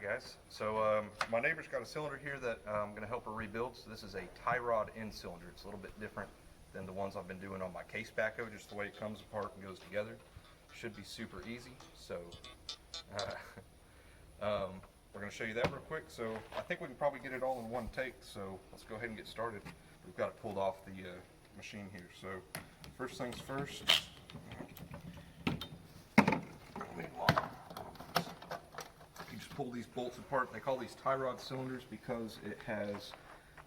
Guys, so my neighbor's got a cylinder here that I'm going to help her rebuild. So this is a tie rod end cylinder. It's a little bit different than the ones I've been doing on my case backhoe, just the way it comes apart and goes together. Should be super easy. So we're going to show you that real quick. So I think we can probably get it all in one take, so let's go ahead and get started. We've got it pulled off the machine here. So first things first, you just pull these bolts apart. They call these tie rod cylinders because it has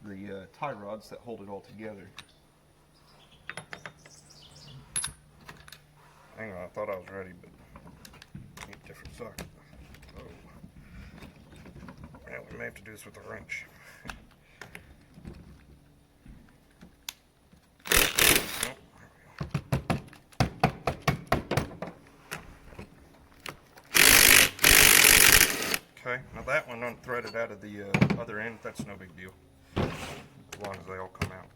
the tie rods that hold it all together. Hang on, I thought I was ready, but I need a different socket. Oh. Yeah, we may have to do this with a wrench. Okay, now that one unthreaded out of the other end, that's no big deal, as long as they all come out.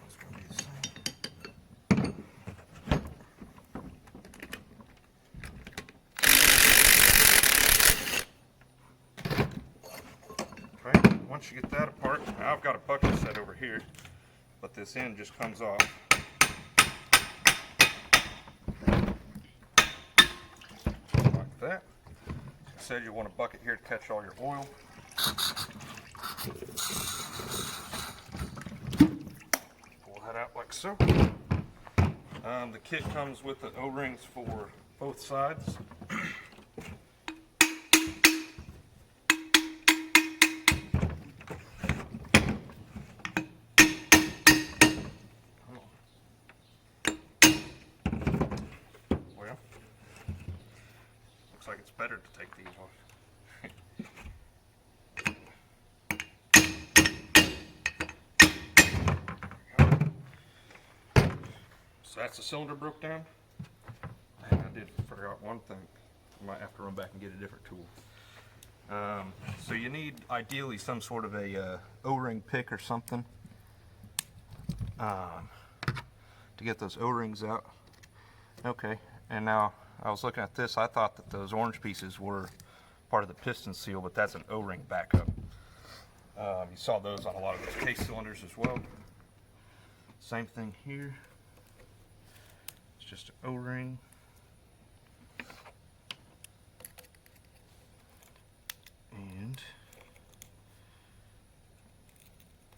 It's going to be the same. Okay, once you get that apart, now I've got a bucket set over here, but this end just comes off. That. As I said, you want a bucket here to catch all your oil. Pull that out like so. The kit comes with the O-rings for both sides. Looks like it's better to take these off. So that's the cylinder broke down. And I did forget one thing. I might have to run back and get a different tool. So you need ideally some sort of a O-ring pick or something to get those O-rings out. Okay, and now I was looking at this, I thought that those orange pieces were part of the piston seal, but that's an O-ring backup. You saw those on a lot of those case cylinders as well. Same thing here. It's just an O-ring. And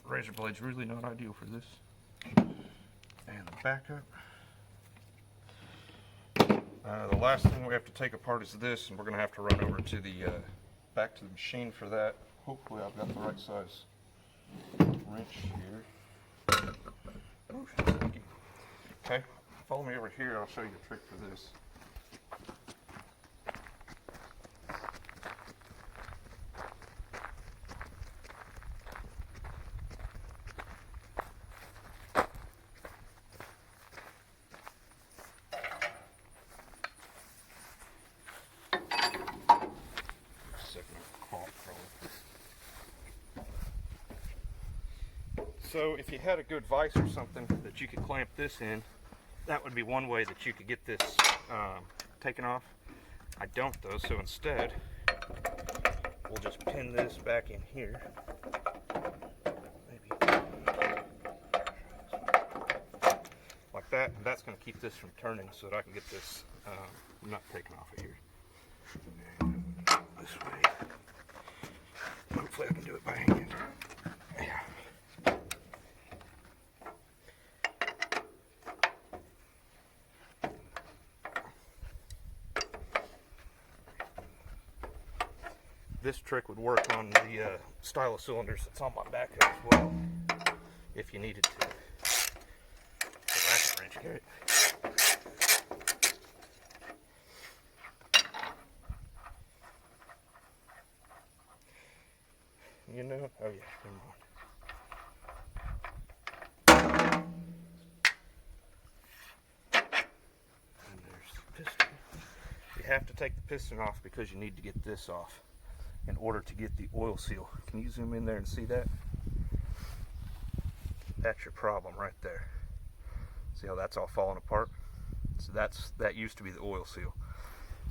razor blade's really not ideal for this. And the backup. The last thing we have to take apart is this, and we're going to have to run over to the back to the machine for that. Hopefully I've got the right size wrench here. Oh, thank you. Okay, follow me over here. I'll show you the trick for this. So if you had a good vise or something that you could clamp this in, that would be one way that you could get this taken off. I don't though, so instead we'll just pin this back in here. Maybe like that, and that's going to keep this from turning so that I can get this nut taken off of here. And this way. Hopefully I can do it by hand. Yeah. This trick would work on the style of cylinders that's on my backhoe as well, if you needed to. So that's a wrench carrot. You know, oh yeah, never mind. And there's the piston. You have to take the piston off because you need to get this off in order to get the oil seal. Can you zoom in there and see that? That's your problem right there. See how that's all falling apart? So that used to be the oil seal.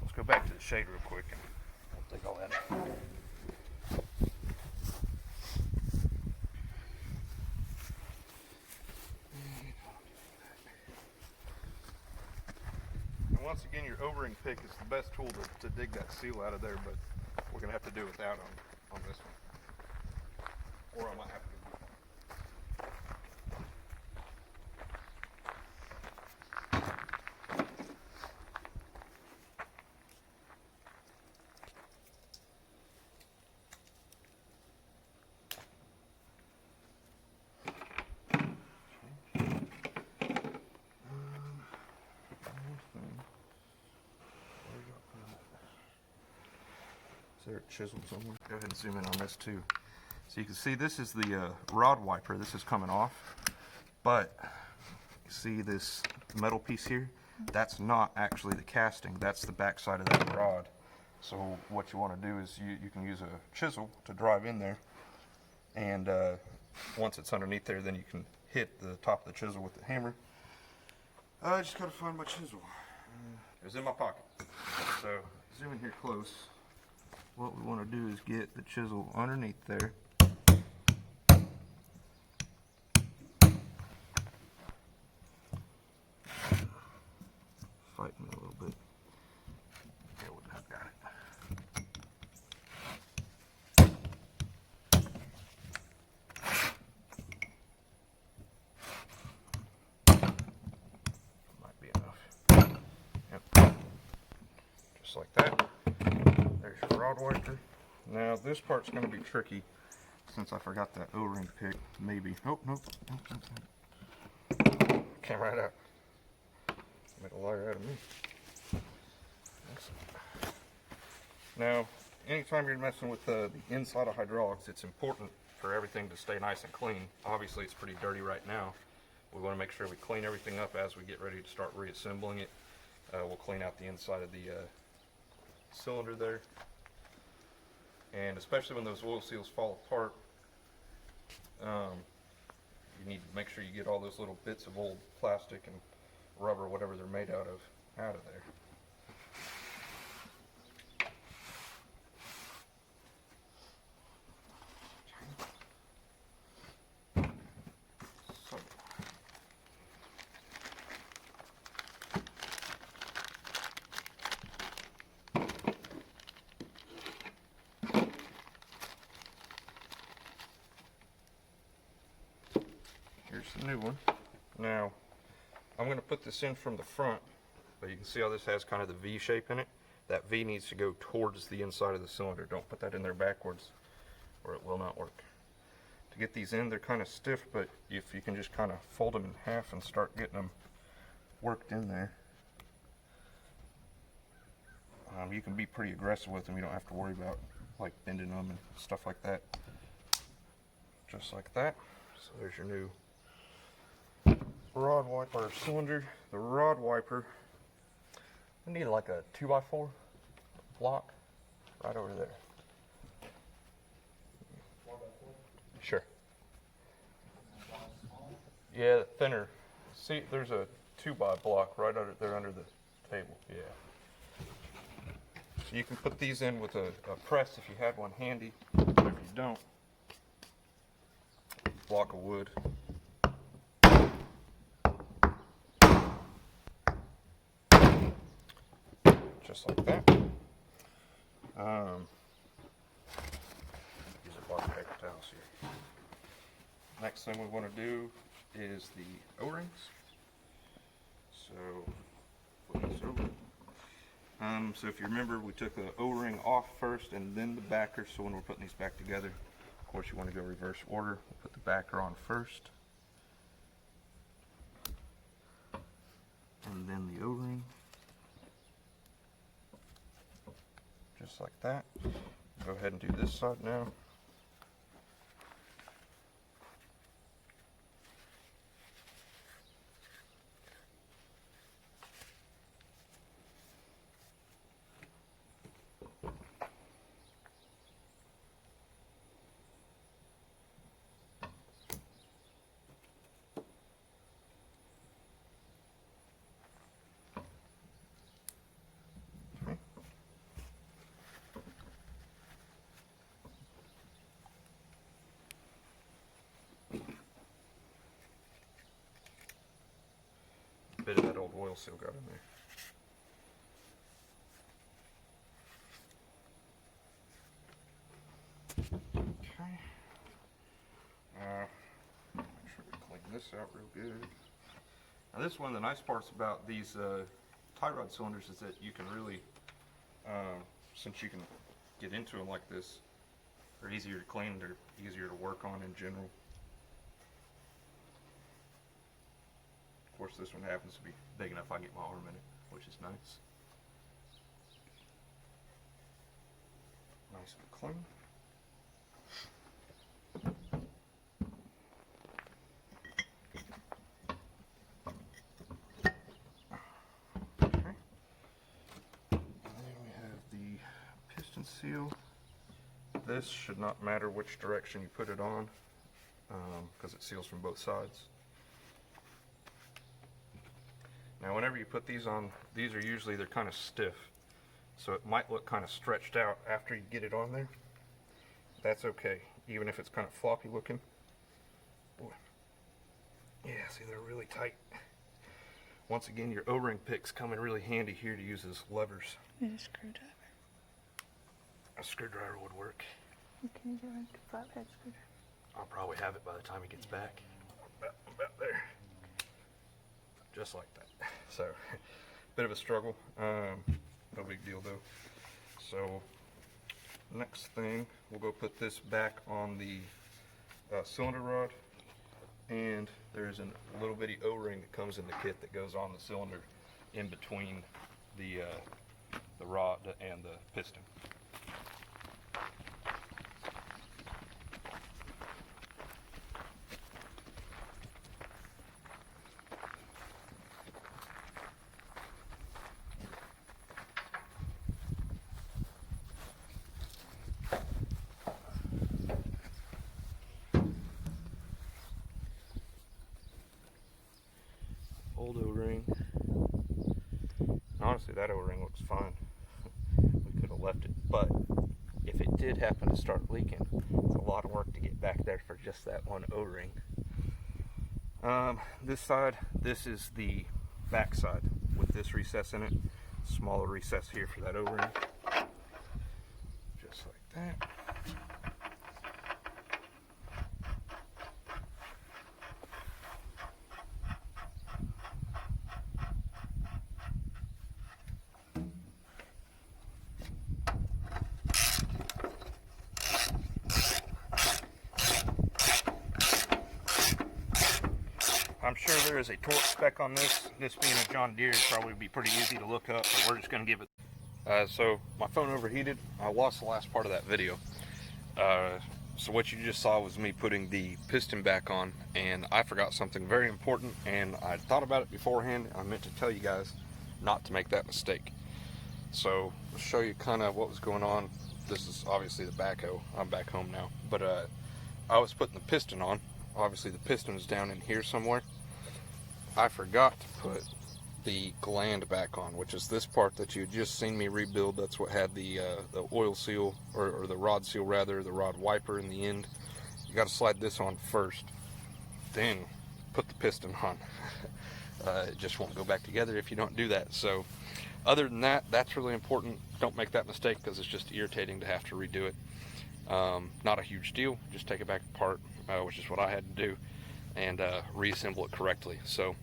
Let's go back to the shade real quick and we'll take all that out. And once again, your O-ring pick is the best tool to dig that seal out of there, but we're going to have to do without on this one. Or I might have to. Is there a chisel somewhere? Go ahead and zoom in on this too. So you can see this is the rod wiper. This is coming off, but you see this metal piece here? That's not actually the casting. That's the back side of that rod. So what you want to do is you can use a chisel to drive in there, and once it's underneath there, then you can hit the top of the chisel with the hammer. I just gotta find my chisel. It was in my pocket. So zoom in here close. What we want to do is get the chisel underneath there. Fight me a little bit. There we go, got it. Might be enough. Yep. Just like that. There's your rod wiper. Now this part's going to be tricky since I forgot that O-ring pick. Maybe. Nope. Came right out. Made a liar out of me. Now, anytime you're messing with the inside of hydraulics, it's important for everything to stay nice and clean. Obviously, it's pretty dirty right now. We want to make sure we clean everything up as we get ready to start reassembling it. We'll clean out the inside of the cylinder there, and especially when those oil seals fall apart, you need to make sure you get all those little bits of old plastic and rubber, whatever they're made out of there. So, here's the new one. Now, I'm going to put this in from the front, but you can see how this has kind of the V shape in it. That V needs to go towards the inside of the cylinder. Don't put that in there backwards or it will not work. To get these in, they're kind of stiff, but if you can just kind of fold them in half and start getting them worked in there, you can be pretty aggressive with them. You don't have to worry about like bending them and stuff like that. Just like that. So there's your new rod wiper cylinder. The rod wiper, we need like a 2x4 block right over there. 4x4? Sure. Yeah, thinner. See, there's a 2x block right under there under the table. Yeah. So you can put these in with a press if you had one handy. But if you don't, block of wood. Just like that. Use a block of paper towels here. Next thing we want to do is the O-rings. So put this over. So if you remember, we took the O-ring off first and then the backer. So when we're putting these back together, of course you want to go reverse order. We'll put the backer on first, and then the O-ring. Just like that. Go ahead and do this side now. oil seal got in there. Okay. Make sure we clean this out real good. Now this one, the nice parts about these tie rod cylinders is that you can really, since you can get into them like this, they're easier to clean, they're easier to work on in general. Of course, this one happens to be big enough I can get my arm in it, which is nice. Nice and clean. Okay. And then we have the piston seal. This should not matter which direction you put it on, because it seals from both sides. Now whenever you put these on, these are usually, they're kind of stiff. So it might look kind of stretched out after you get it on there. That's okay, even if it's kind of floppy looking. Boy. Yeah, see, they're really tight. Once again, your O-ring picks come in really handy here to use as levers. And a screwdriver. A screwdriver would work. Can you do a flathead screwdriver? I'll probably have it by the time he gets back. About there. Just like that. So, bit of a struggle. No big deal though. So, next thing, we'll go put this back on the cylinder rod. And there's a little bitty O-ring that comes in the kit that goes on the cylinder in between the rod and the piston. Old O-ring. Honestly, that O-ring looks fine. We could have left it, but if it did happen to start leaking, it's a lot of work to get back there for just that one O-ring. This side, this is the back side with this recess in it. Smaller recess here for that O-ring. Just like that. I'm sure there is a torque spec on this. This being a John Deere, it'd probably be pretty easy to look up, but we're just going to give it. So my phone overheated. I lost the last part of that video. So what you just saw was me putting the piston back on, and I forgot something very important, and I thought about it beforehand. I meant to tell you guys not to make that mistake. So I'll show you kind of what was going on. This is obviously the backhoe. I'm back home now, but I was putting the piston on. Obviously the piston is down in here somewhere. I forgot to put the gland back on, which is this part that you just seen me rebuild. That's what had the oil seal, or the rod seal rather, the rod wiper in the end. You got to slide this on first, then put the piston on. It just won't go back together if you don't do that. So other than that, that's really important. Don't make that mistake, because it's just irritating to have to redo it. Not a huge deal. Just take it back apart, which is what I had to do, and reassemble it correctly. So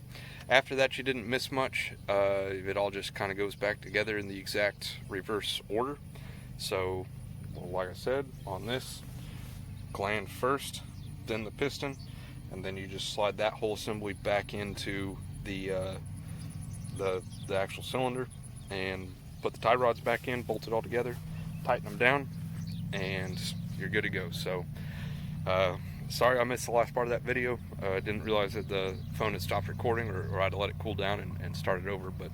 after that, you didn't miss much. It all just kind of goes back together in the exact reverse order. So, well, like I said, on this, gland first, then the piston, and then you just slide that whole assembly back into the actual cylinder, and put the tie rods back in, bolt it all together, tighten them down, and you're good to go. So sorry I missed the last part of that video. I didn't realize that the phone had stopped recording, or I had to let it cool down and start it over. But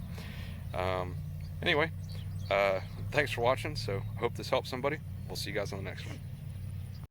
anyway, thanks for watching. So I hope this helps somebody. We'll see you guys on the next one.